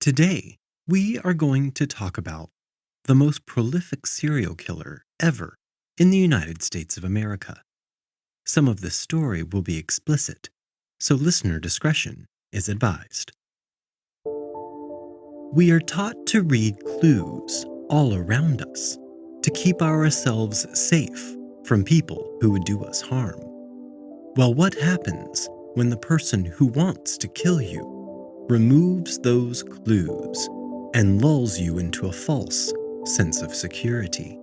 Today, we are going to talk about the most prolific serial killer ever in the United States of America. Some of this story will be explicit, so listener discretion is advised. We are taught to read clues all around us to keep ourselves safe from people who would do us harm. Well, what happens when the person who wants to kill you removes those clues and lulls you into a false sense of security?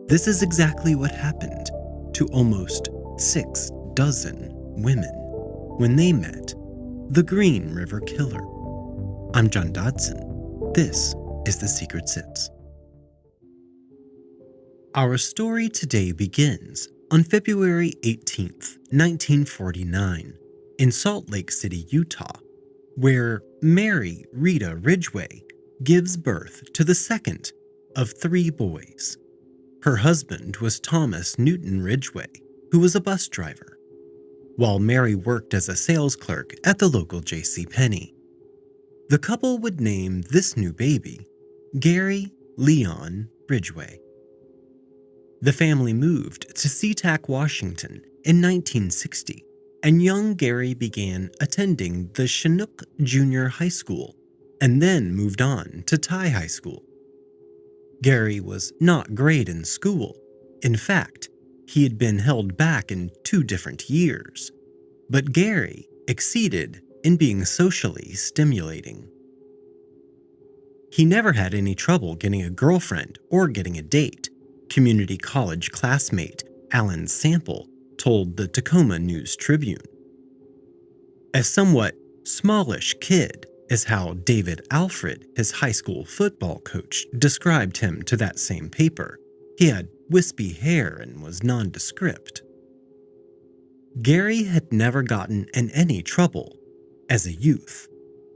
This is exactly what happened to almost 6 dozen women when they met the Green River Killer. I'm John Dodson. This is The Secret Sits. Our story today begins on February 18th, 1949, in Salt Lake City, Utah, where Mary Rita Ridgway gives birth to the second of 3 boys. Her husband was Thomas Newton Ridgway, who was a bus driver, while Mary worked as a sales clerk at the local JCPenney. The couple would name this new baby Gary Leon Ridgway. The family moved to SeaTac, Washington in 1960, and young Gary began attending the Chinook Junior High School and then moved on to Thai High School. Gary was not great in school. In fact, he had been held back in 2 different years. But Gary exceeded in being socially stimulating. He never had any trouble getting a girlfriend or getting a date, community college classmate Alan Sample told the Tacoma News-Tribune. A somewhat smallish kid is how David Alfred, his high school football coach, described him to that same paper. He had wispy hair and was nondescript. Gary had never gotten in any trouble as a youth,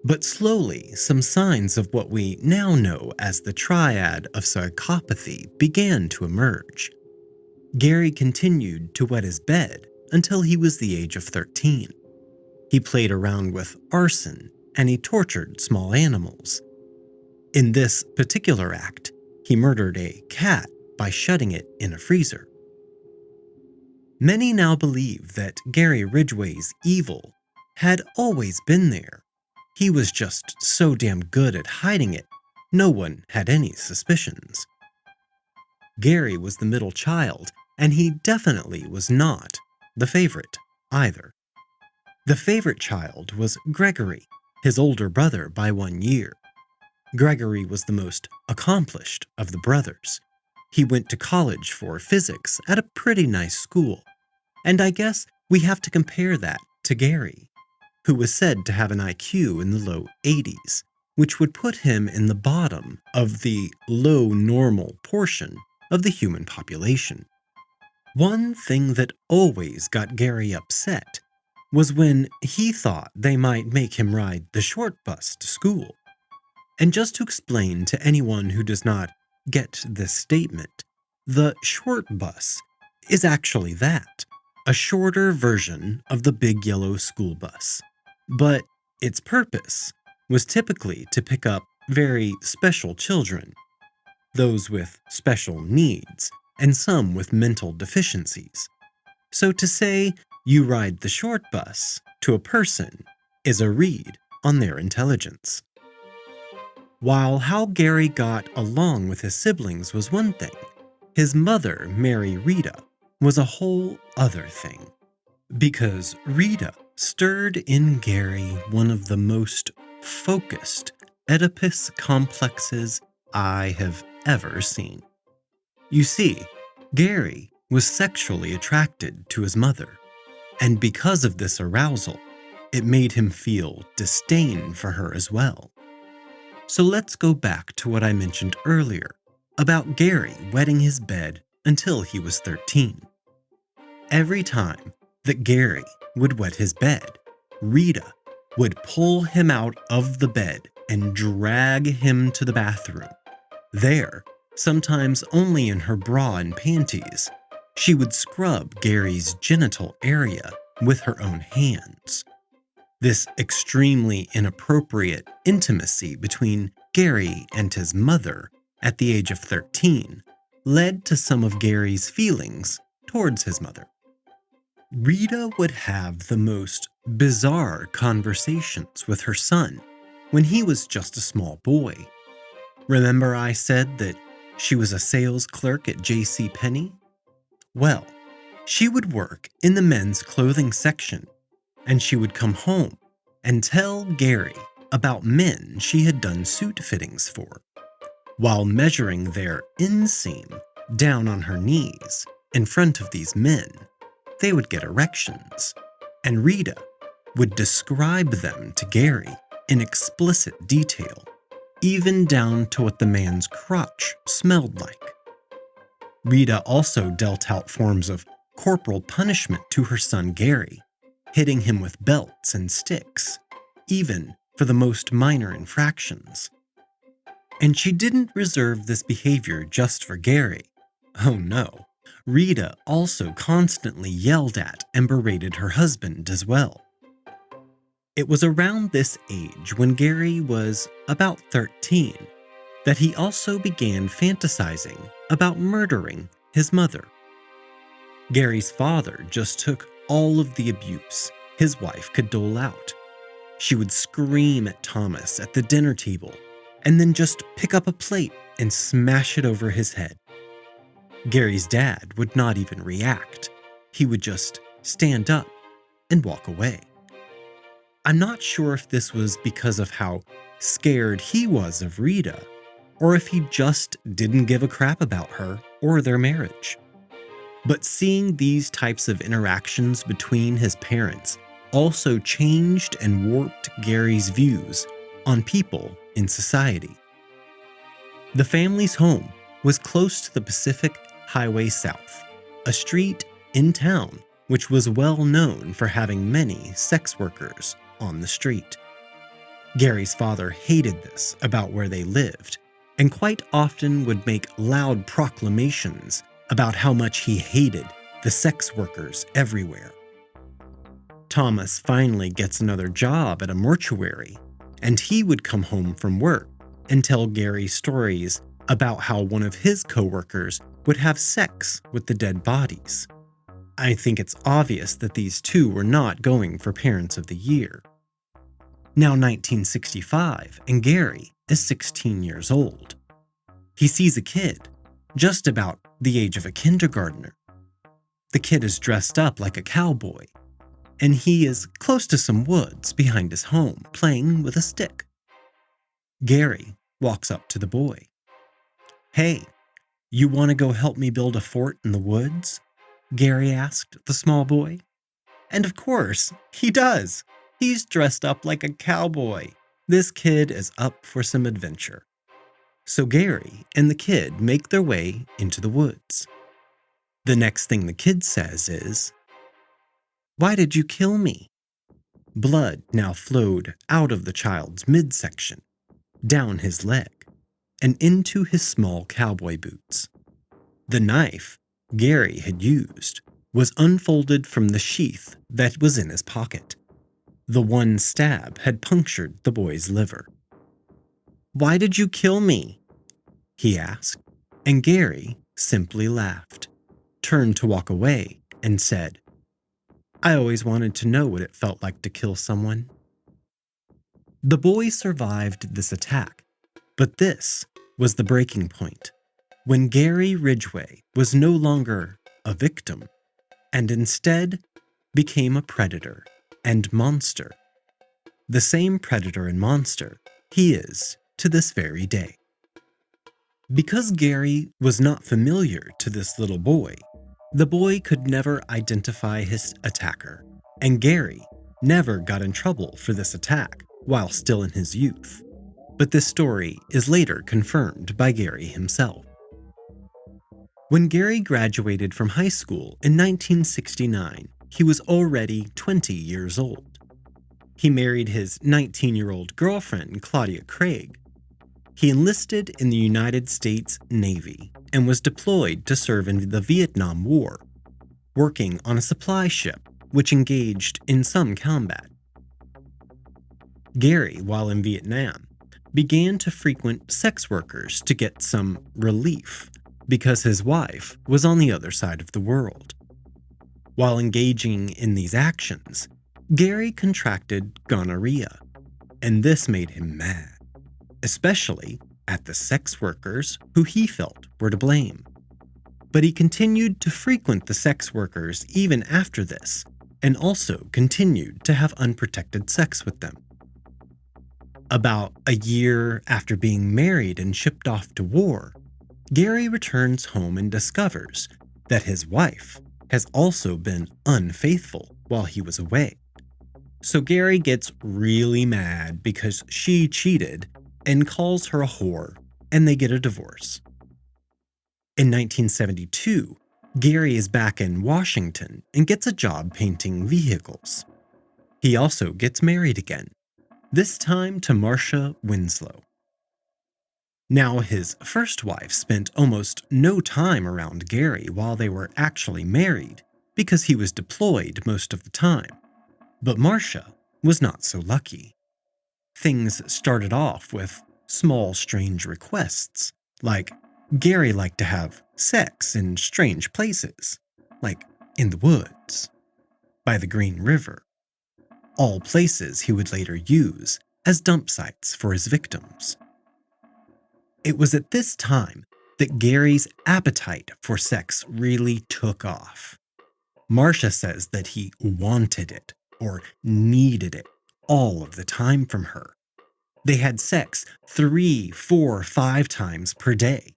but slowly some signs of what we now know as the triad of psychopathy began to emerge. Gary continued to wet his bed until he was the age of 13. He played around with arson and he tortured small animals. In this particular act, he murdered a cat by shutting it in a freezer. Many now believe that Gary Ridgway's evil had always been there. He was just so damn good at hiding it, no one had any suspicions. Gary was the middle child, and he definitely was not the favorite either. The favorite child was Gregory, his older brother by 1 year. Gregory was the most accomplished of the brothers. He went to college for physics at a pretty nice school, and I guess we have to compare that to Gary, who was said to have an IQ in the low 80s, which would put him in the bottom of the low normal portion of the human population. One thing that always got Gary upset was when he thought they might make him ride the short bus to school. And just to explain to anyone who does not get this statement, the short bus is actually that, a shorter version of the big yellow school bus. But its purpose was typically to pick up very special children, those with special needs, and some with mental deficiencies. So to say you ride the short bus to a person is a read on their intelligence. While how Gary got along with his siblings was one thing, his mother, Mary Rita, was a whole other thing. Because Rita stirred in Gary one of the most focused Oedipus complexes I have ever seen. You see, Gary was sexually attracted to his mother, and because of this arousal, it made him feel disdain for her as well. So let's go back to what I mentioned earlier about Gary wetting his bed until he was 13. Every time that Gary would wet his bed, Rita would pull him out of the bed and drag him to the bathroom. There, sometimes only in her bra and panties, she would scrub Gary's genital area with her own hands. This extremely inappropriate intimacy between Gary and his mother at the age of 13 led to some of Gary's feelings towards his mother. Rita would have the most bizarre conversations with her son when he was just a small boy. Remember I said that she was a sales clerk at JCPenney? Well, she would work in the men's clothing section, and she would come home and tell Gary about men she had done suit fittings for, while measuring their inseam down on her knees in front of these men. They would get erections, and Rita would describe them to Gary in explicit detail, even down to what the man's crotch smelled like. Rita also dealt out forms of corporal punishment to her son Gary, hitting him with belts and sticks, even for the most minor infractions. And she didn't reserve this behavior just for Gary. Oh no. Rita also constantly yelled at and berated her husband as well. It was around this age, when Gary was about 13, that he also began fantasizing about murdering his mother. Gary's father just took all of the abuse his wife could dole out. She would scream at Thomas at the dinner table and then just pick up a plate and smash it over his head. Gary's dad would not even react. He would just stand up and walk away. I'm not sure if this was because of how scared he was of Rita, or if he just didn't give a crap about her or their marriage. But seeing these types of interactions between his parents also changed and warped Gary's views on people in society. The family's home was close to the Pacific Highway South, a street in town which was well known for having many sex workers on the street. Gary's father hated this about where they lived, and quite often would make loud proclamations about how much he hated the sex workers everywhere. Thomas finally gets another job at a mortuary, and he would come home from work and tell Gary stories about how one of his coworkers would have sex with the dead bodies. I think it's obvious that these two were not going for Parents of the Year. Now 1965, and Gary is 16 years old. He sees a kid, just about the age of a kindergartner. The kid is dressed up like a cowboy, and he is close to some woods behind his home, playing with a stick. Gary walks up to the boy. "Hey, you want to go help me build a fort in the woods?" Gary asked the small boy. And of course, he does. He's dressed up like a cowboy. This kid is up for some adventure. So Gary and the kid make their way into the woods. The next thing the kid says is, "Why did you kill me?" Blood now flowed out of the child's midsection, down his leg, and into his small cowboy boots. The knife Gary had used was unfolded from the sheath that was in his pocket. The one stab had punctured the boy's liver. "Why did you kill me?" he asked, and Gary simply laughed, turned to walk away, and said, "I always wanted to know what it felt like to kill someone." The boy survived this attack, but this was the breaking point, when Gary Ridgway was no longer a victim, and instead became a predator and monster. The same predator and monster he is to this very day. Because Gary was not familiar to this little boy, the boy could never identify his attacker, and Gary never got in trouble for this attack while still in his youth. But this story is later confirmed by Gary himself. When Gary graduated from high school in 1969, he was already 20 years old. He married his 19-year-old girlfriend, Claudia Craig. He enlisted in the United States Navy and was deployed to serve in the Vietnam War, working on a supply ship which engaged in some combat. Gary, while in Vietnam, began to frequent sex workers to get some relief because his wife was on the other side of the world. While engaging in these actions, Gary contracted gonorrhea, and this made him mad, especially at the sex workers who he felt were to blame. But he continued to frequent the sex workers even after this, and also continued to have unprotected sex with them. About a year after being married and shipped off to war, Gary returns home and discovers that his wife has also been unfaithful while he was away. So Gary gets really mad because she cheated and calls her a whore, and they get a divorce. In 1972, Gary is back in Washington and gets a job painting vehicles. He also gets married again, this time to Marcia Winslow. Now, his first wife spent almost no time around Gary while they were actually married because he was deployed most of the time. But Marcia was not so lucky. Things started off with small, strange requests, like Gary liked to have sex in strange places, like in the woods, by the Green River, all places he would later use as dump sites for his victims. It was at this time that Gary's appetite for sex really took off. Marcia says that he wanted it or needed it all of the time from her. They had sex 3, 4, 5 times per day.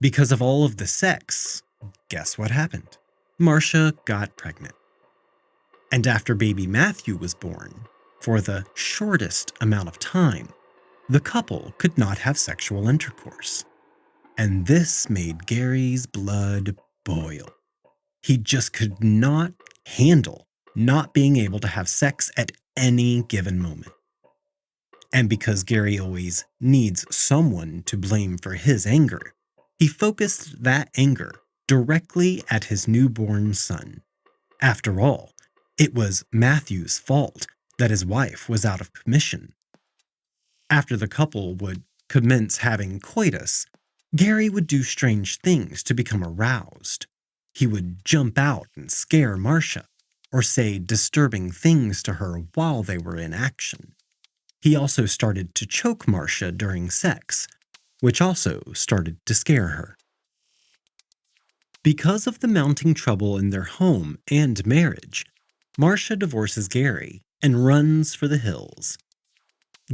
Because of all of the sex, guess what happened? Marcia got pregnant. And after baby Matthew was born, for the shortest amount of time, the couple could not have sexual intercourse. And this made Gary's blood boil. He just could not handle not being able to have sex at any given moment. And because Gary always needs someone to blame for his anger, he focused that anger directly at his newborn son. After all, it was Matthew's fault that his wife was out of commission. After the couple would commence having coitus, Gary would do strange things to become aroused. He would jump out and scare Marcia, or say disturbing things to her while they were in action. He also started to choke Marcia during sex, which also started to scare her. Because of the mounting trouble in their home and marriage, Marcia divorces Gary and runs for the hills.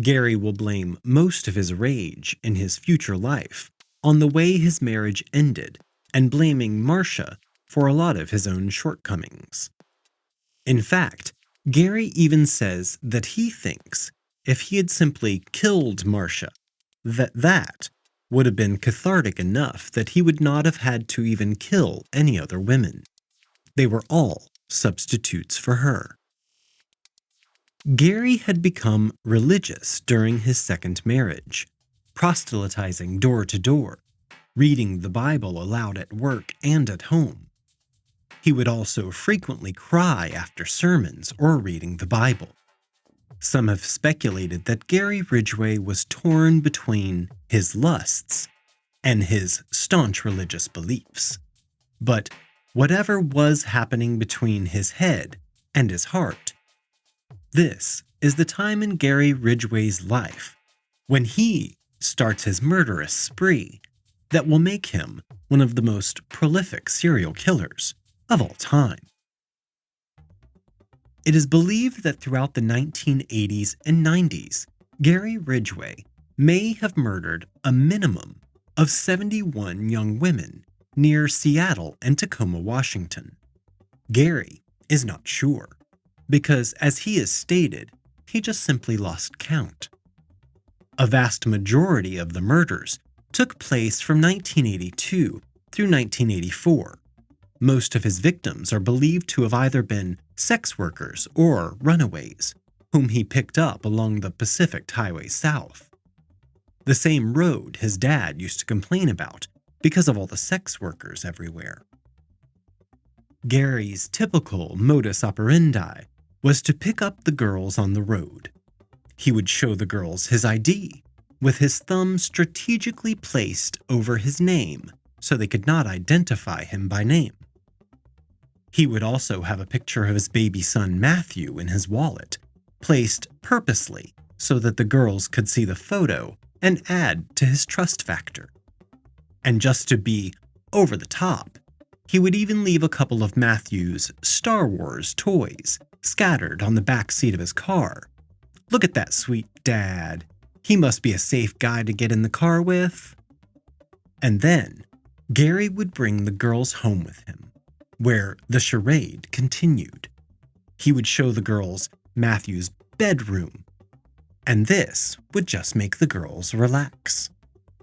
Gary will blame most of his rage in his future life on the way his marriage ended and blaming Marcia for a lot of his own shortcomings. In fact, Gary even says that he thinks if he had simply killed Marcia, that would have been cathartic enough that he would not have had to even kill any other women. They were all substitutes for her. Gary had become religious during his second marriage, proselytizing door to door, reading the Bible aloud at work and at home. He would also frequently cry after sermons or reading the Bible. Some have speculated that Gary Ridgway was torn between his lusts and his staunch religious beliefs. But whatever was happening between his head and his heart, this is the time in Gary Ridgway's life when he starts his murderous spree that will make him one of the most prolific serial killers of all time. It is believed that throughout the 1980s and 90s, Gary Ridgway may have murdered a minimum of 71 young women near Seattle and Tacoma, Washington. Gary is not sure, because as he has stated, he just simply lost count. A vast majority of the murders took place from 1982 through 1984. Most of his victims are believed to have either been sex workers or runaways, whom he picked up along the Pacific Highway South. The same road his dad used to complain about because of all the sex workers everywhere. Gary's typical modus operandi was to pick up the girls on the road. He would show the girls his ID, with his thumb strategically placed over his name so they could not identify him by name. He would also have a picture of his baby son Matthew in his wallet, placed purposely so that the girls could see the photo and add to his trust factor. And just to be over the top, he would even leave a couple of Matthew's Star Wars toys scattered on the back seat of his car. Look at that sweet dad. He must be a safe guy to get in the car with. And then, Gary would bring the girls home with him, where the charade continued. He would show the girls Matthew's bedroom, and this would just make the girls relax.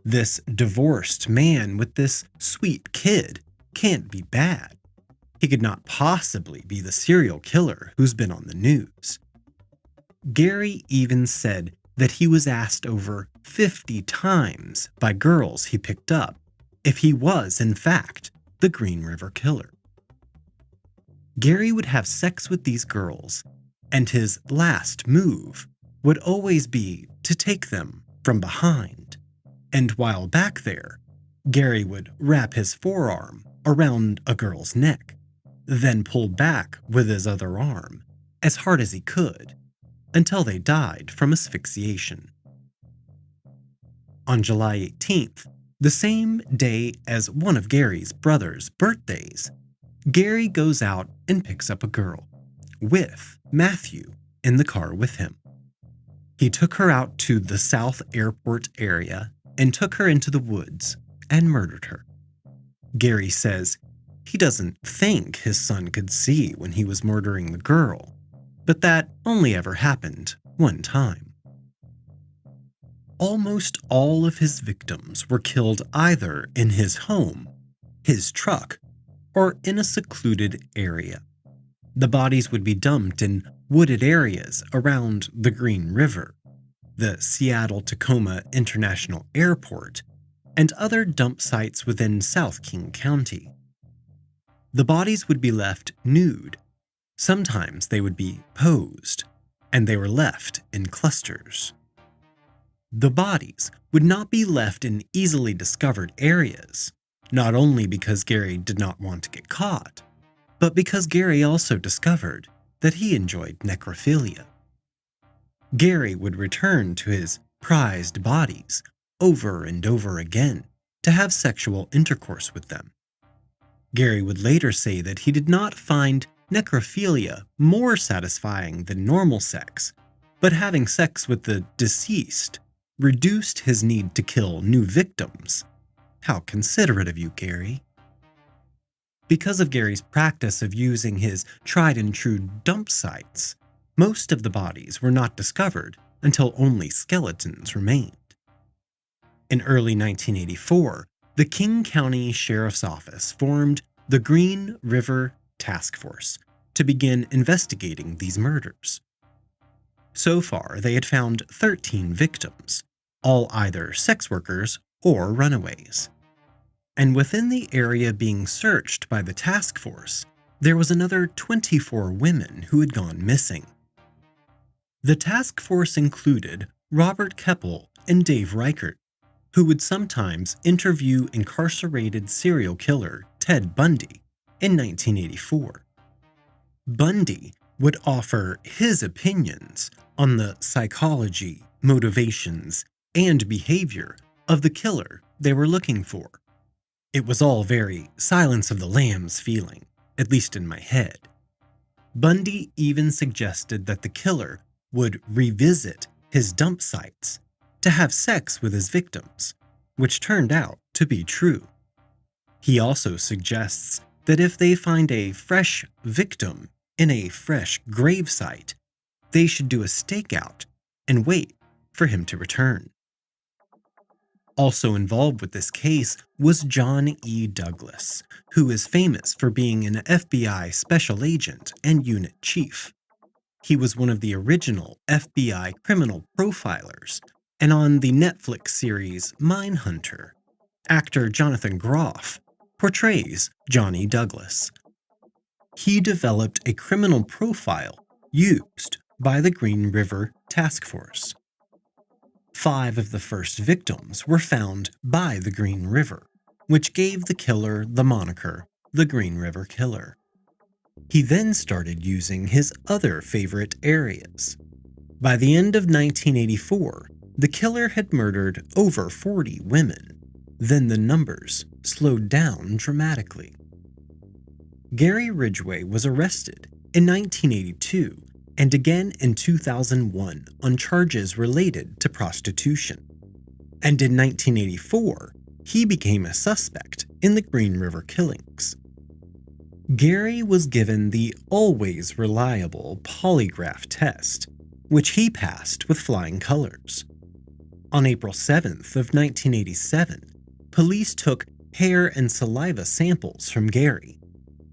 This divorced man with this sweet kid can't be bad. He could not possibly be the serial killer who's been on the news. Gary even said that he was asked over 50 times by girls he picked up if he was, in fact, the Green River Killer. Gary would have sex with these girls, and his last move would always be to take them from behind. And while back there, Gary would wrap his forearm around a girl's neck, then pull back with his other arm as hard as he could until they died from asphyxiation. On July 18th, the same day as one of Gary's brother's birthdays, Gary goes out and picks up a girl, with Matthew in the car with him. He took her out to the South Airport area and took her into the woods and murdered her. Gary says he doesn't think his son could see when he was murdering the girl, but that only ever happened one time. Almost all of his victims were killed either in his home, his truck, or in a secluded area. The bodies would be dumped in wooded areas around the Green River, the Seattle-Tacoma International Airport, and other dump sites within South King County. The bodies would be left nude. Sometimes they would be posed, and they were left in clusters. The bodies would not be left in easily discovered areas, not only because Gary did not want to get caught, but because Gary also discovered that he enjoyed necrophilia. Gary would return to his prized bodies over and over again to have sexual intercourse with them. Gary would later say that he did not find necrophilia more satisfying than normal sex, but having sex with the deceased reduced his need to kill new victims. How considerate of you, Gary. Because of Gary's practice of using his tried-and-true dump sites, most of the bodies were not discovered until only skeletons remained. In early 1984, the King County Sheriff's Office formed the Green River Task Force to begin investigating these murders. So far, they had found 13 victims, all either sex workers or runaways. And within the area being searched by the task force, there was another 24 women who had gone missing. The task force included Robert Keppel and Dave Reichert, who would sometimes interview incarcerated serial killer Ted Bundy in 1984. Bundy would offer his opinions on the psychology, motivations, and behavior of the killer they were looking for. It was all very Silence of the Lambs feeling, at least in my head. Bundy even suggested that the killer would revisit his dump sites to have sex with his victims, which turned out to be true. He also suggests that if they find a fresh victim in a fresh gravesite, they should do a stakeout and wait for him to return. Also involved with this case was John E. Douglas, who is famous for being an FBI special agent and unit chief. He was one of the original FBI criminal profilers, and on the Netflix series Mindhunter, actor Jonathan Groff portrays Johnny Douglas. He developed a criminal profile used by the Green River task force. 5 of the first victims were found by the Green River, which gave the killer the moniker, the Green River Killer. He then started using his other favorite areas. By the end of 1984, the killer had murdered over 40 women. Then the numbers slowed down dramatically. Gary Ridgway was arrested in 1982 and again in 2001 on charges related to prostitution. And in 1984, he became a suspect in the Green River killings. Gary was given the always reliable polygraph test, which he passed with flying colors. On April 7th of 1987, police took hair and saliva samples from Gary.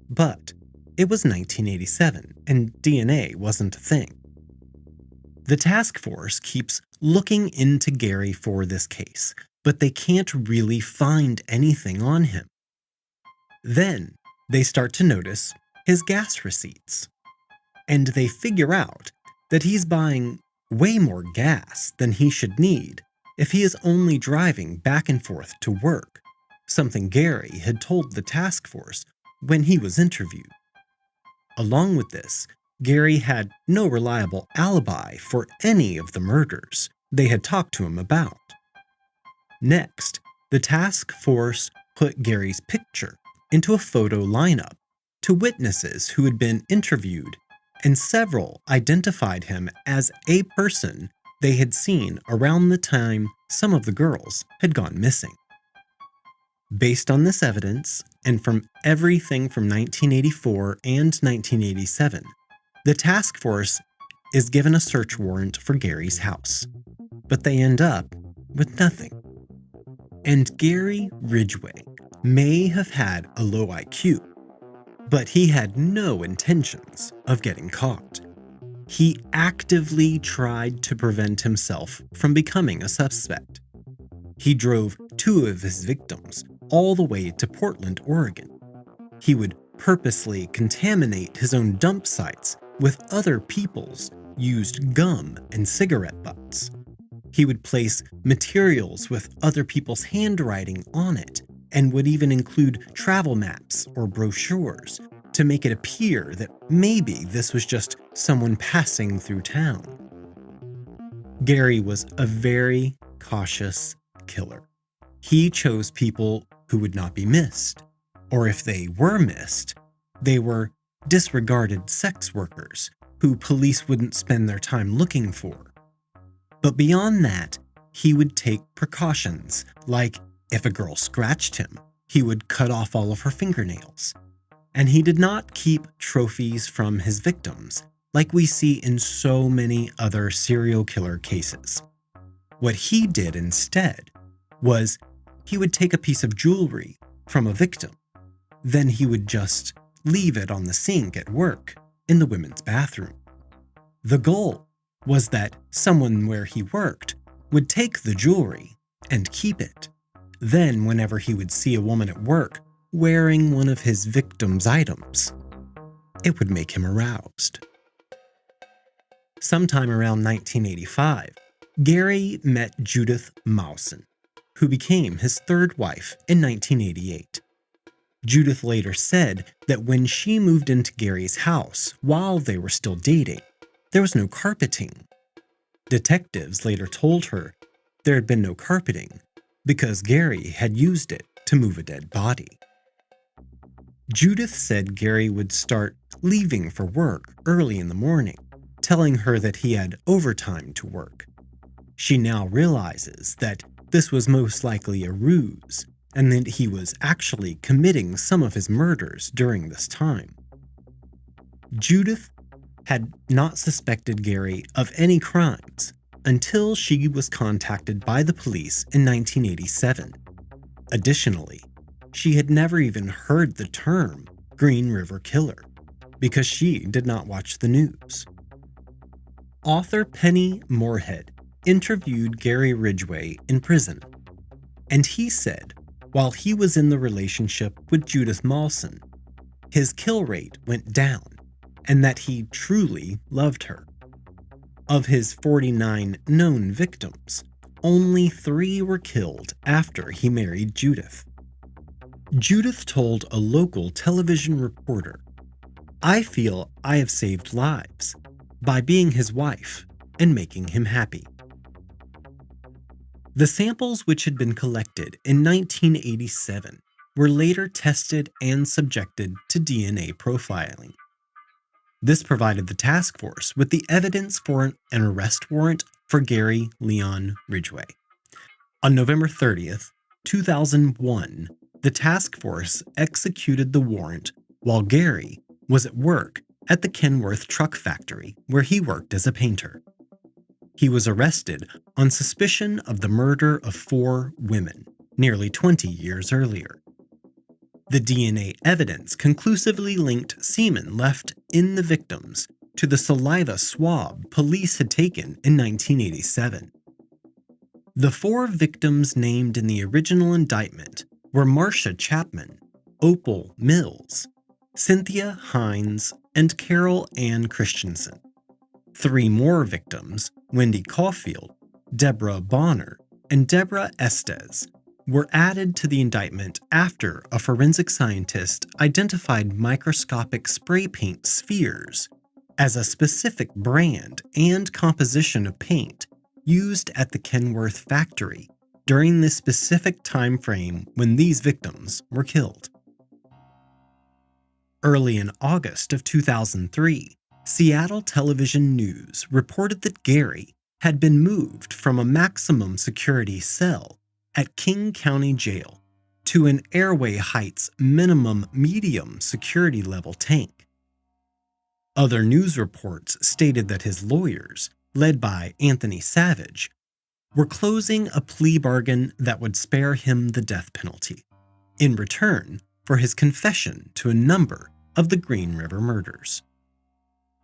But it was 1987 and DNA wasn't a thing. The task force keeps looking into Gary for this case, but they can't really find anything on him. Then they start to notice his gas receipts, and they figure out that he's buying way more gas than he should need if he is only driving back and forth to work, something Gary had told the task force when he was interviewed. Along with this, Gary had no reliable alibi for any of the murders they had talked to him about. Next, the task force put Gary's picture into a photo lineup to witnesses who had been interviewed, and several identified him as a person they had seen around the time some of the girls had gone missing. Based on this evidence, and from everything from 1984 and 1987, the task force is given a search warrant for Gary's house, but they end up with nothing. And Gary Ridgway may have had a low IQ, but he had no intentions of getting caught. He actively tried to prevent himself from becoming a suspect. He drove 2 of his victims all the way to Portland, Oregon. He would purposely contaminate his own dump sites with other people's used gum and cigarette butts. He would place materials with other people's handwriting on it and would even include travel maps or brochures to make it appear that maybe this was just someone passing through town. Gary was a very cautious killer. He chose people who would not be missed, or if they were missed, they were disregarded sex workers who police wouldn't spend their time looking for. But beyond that, he would take precautions, like if a girl scratched him, he would cut off all of her fingernails. And he did not keep trophies from his victims, like we see in so many other serial killer cases. What he did instead was he would take a piece of jewelry from a victim. Then he would just leave it on the sink at work in the women's bathroom. The goal was that someone where he worked would take the jewelry and keep it. Then whenever he would see a woman at work wearing one of his victim's items, it would make him aroused. Sometime around 1985, Gary met Judith Mawson, who became his 3rd wife in 1988. Judith later said that when she moved into Gary's house while they were still dating, there was no carpeting. Detectives later told her there had been no carpeting because Gary had used it to move a dead body. Judith said Gary would start leaving for work early in the morning, telling her that he had overtime to work. She now realizes that this was most likely a ruse, and that he was actually committing some of his murders during this time. Judith had not suspected Gary of any crimes until she was contacted by the police in 1987. Additionally, she had never even heard the term Green River Killer because she did not watch the news. Author Penny Moorhead interviewed Gary Ridgway in prison, and he said while he was in the relationship with Judith Mawson, his kill rate went down and that he truly loved her. Of his 49 known victims, only 3 were killed after he married Judith. Judith told a local television reporter, "I feel I have saved lives by being his wife and making him happy." The samples which had been collected in 1987 were later tested and subjected to DNA profiling. This provided the task force with the evidence for an arrest warrant for Gary Leon Ridgway. On November 30th, 2001, the task force executed the warrant while Gary was at work at the Kenworth truck factory where he worked as a painter. He was arrested on suspicion of the murder of 4 women nearly 20 years earlier. The DNA evidence conclusively linked semen left in the victims to the saliva swab police had taken in 1987. The 4 victims named in the original indictment were Marcia Chapman, Opal Mills, Cynthia Hines, and Carol Ann Christensen. 3 more victims, Wendy Caulfield, Deborah Bonner, and Deborah Estes, were added to the indictment after a forensic scientist identified microscopic spray paint spheres as a specific brand and composition of paint used at the Kenworth factory during the specific time frame when these victims were killed. Early in August of 2003, Seattle Television News reported that Gary had been moved from a maximum security cell at King County Jail to an Airway Heights minimum medium security level tank. Other news reports stated that his lawyers, led by Anthony Savage, were closing a plea bargain that would spare him the death penalty, in return for his confession to a number of the Green River murders.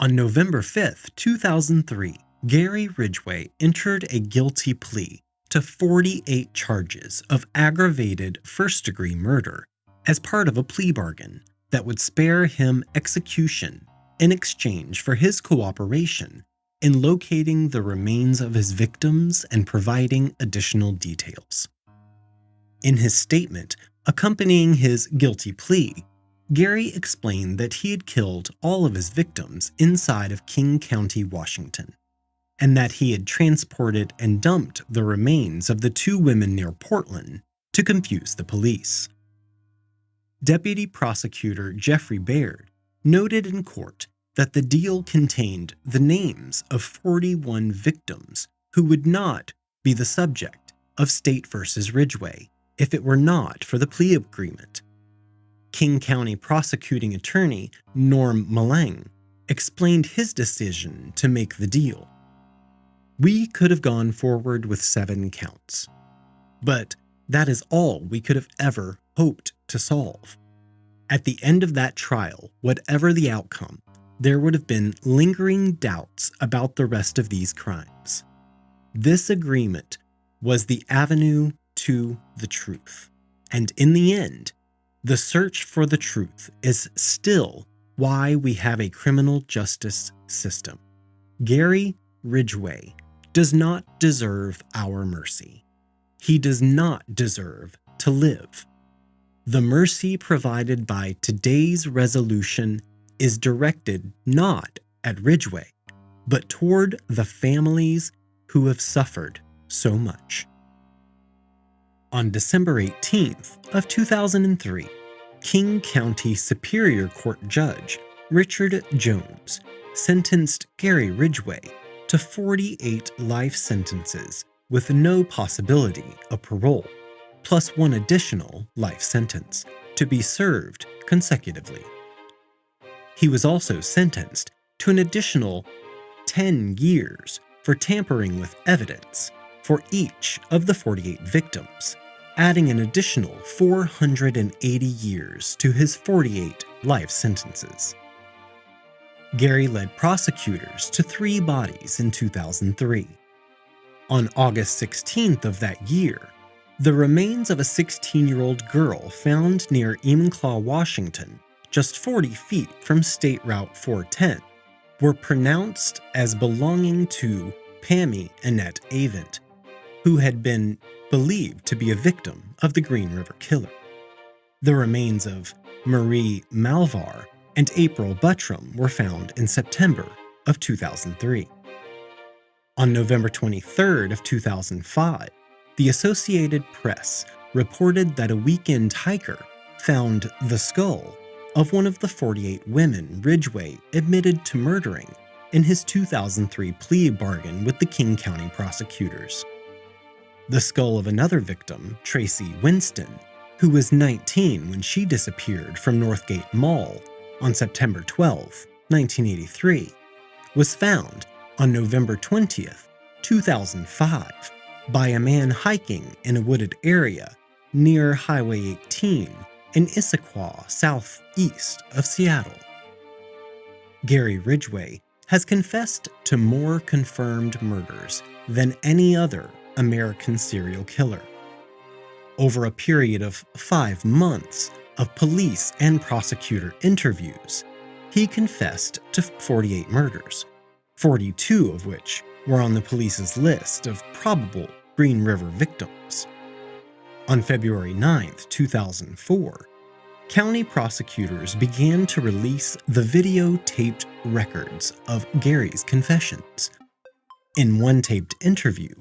On November 5, 2003, Gary Ridgway entered a guilty plea to 48 charges of aggravated first-degree murder as part of a plea bargain that would spare him execution in exchange for his cooperation in locating the remains of his victims and providing additional details. In his statement accompanying his guilty plea, Gary explained that he had killed all of his victims inside of King County, Washington, and that he had transported and dumped the remains of the 2 women near Portland to confuse the police. Deputy Prosecutor Jeffrey Baird noted in court that the deal contained the names of 41 victims who would not be the subject of State v. Ridgway if it were not for the plea agreement. King County prosecuting attorney Norm Malang explained his decision to make the deal. "We could have gone forward with 7 counts, but that is all we could have ever hoped to solve. At the end of that trial, whatever the outcome, there would have been lingering doubts about the rest of these crimes. This agreement was the avenue to the truth, and in the end, the search for the truth is still why we have a criminal justice system. Gary Ridgway does not deserve our mercy. He does not deserve to live. The mercy provided by today's resolution is directed not at Ridgway, but toward the families who have suffered so much." On December 18th of 2003, King County Superior Court Judge Richard Jones sentenced Gary Ridgway to 48 life sentences with no possibility of parole, plus 1 additional life sentence to be served consecutively. He was also sentenced to an additional 10 years for tampering with evidence for each of the 48 victims, adding an additional 480 years to his 48 life sentences. Gary led prosecutors to 3 bodies in 2003. On August 16th of that year, the remains of a 16-year-old girl found near Enumclaw, Washington, just 40 feet from State Route 410, were pronounced as belonging to Pammy Annette Avent, who had been believed to be a victim of the Green River Killer. The remains of Marie Malvar and April Buttram were found in September of 2003. On November 23rd of 2005, the Associated Press reported that a weekend hiker found the skull of one of the 48 women Ridgway admitted to murdering in his 2003 plea bargain with the King County prosecutors. The skull of another victim, Tracy Winston, who was 19 when she disappeared from Northgate Mall on September 12, 1983, was found on November 20th, 2005, by a man hiking in a wooded area near Highway 18 in Issaquah, southeast of Seattle. Gary Ridgway has confessed to more confirmed murders than any other American serial killer. Over a period of 5 months of police and prosecutor interviews, he confessed to 48 murders, 42 of which were on the police's list of probable Green River victims. On February 9, 2004, county prosecutors began to release the videotaped records of Gary's confessions. In one taped interview,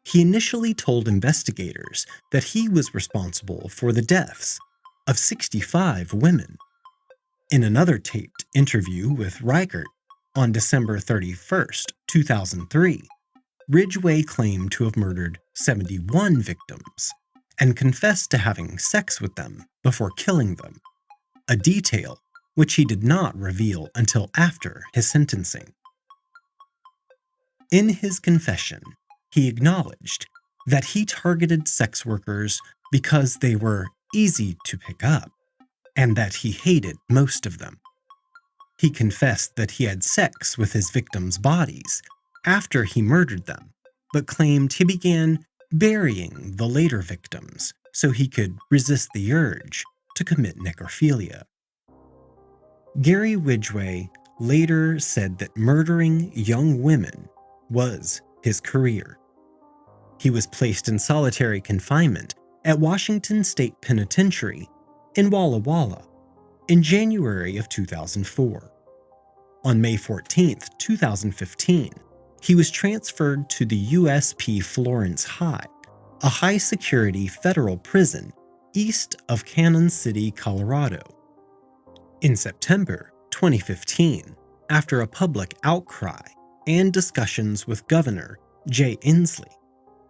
he initially told investigators that he was responsible for the deaths of 65 women. In another taped interview with Reichert on December 31, 2003, Ridgway claimed to have murdered 71 victims and confessed to having sex with them before killing them, a detail which he did not reveal until after his sentencing. In his confession, he acknowledged that he targeted sex workers because they were easy to pick up and that he hated most of them. He confessed that he had sex with his victims' bodies after he murdered them, but claimed he began burying the later victims so he could resist the urge to commit necrophilia. Gary Ridgway later said that murdering young women was his career. He was placed in solitary confinement at Washington State Penitentiary in Walla Walla in January of 2004. On May 14, 2015, he was transferred to the USP Florence High, a high-security federal prison east of Cannon City, Colorado. In September 2015, after a public outcry and discussions with Governor Jay Inslee,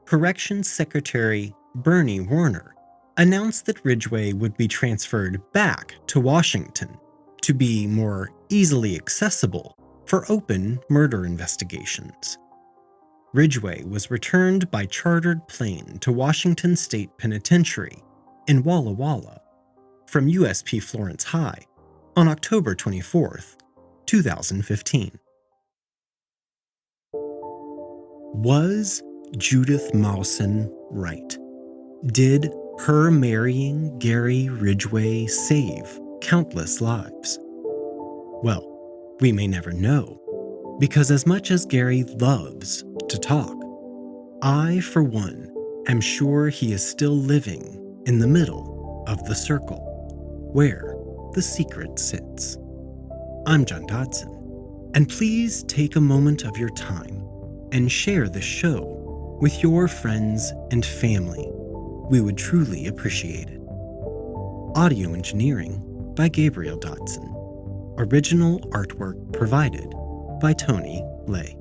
Corrections Secretary Bernie Warner announced that Ridgway would be transferred back to Washington to be more easily accessible for open murder investigations. Ridgway was returned by chartered plane to Washington State Penitentiary in Walla Walla from USP Florence High on October 24, 2015. Was Judith Mawson right? Did her marrying Gary Ridgway save countless lives? Well, we may never know, because as much as Gary loves to talk, I, for one, am sure he is still living in the middle of the circle, where the secret sits. I'm John Dodson, and please take a moment of your time and share this show with your friends and family. We would truly appreciate it. Audio engineering by Gabriel Dodson. Original artwork provided by Tony Lay.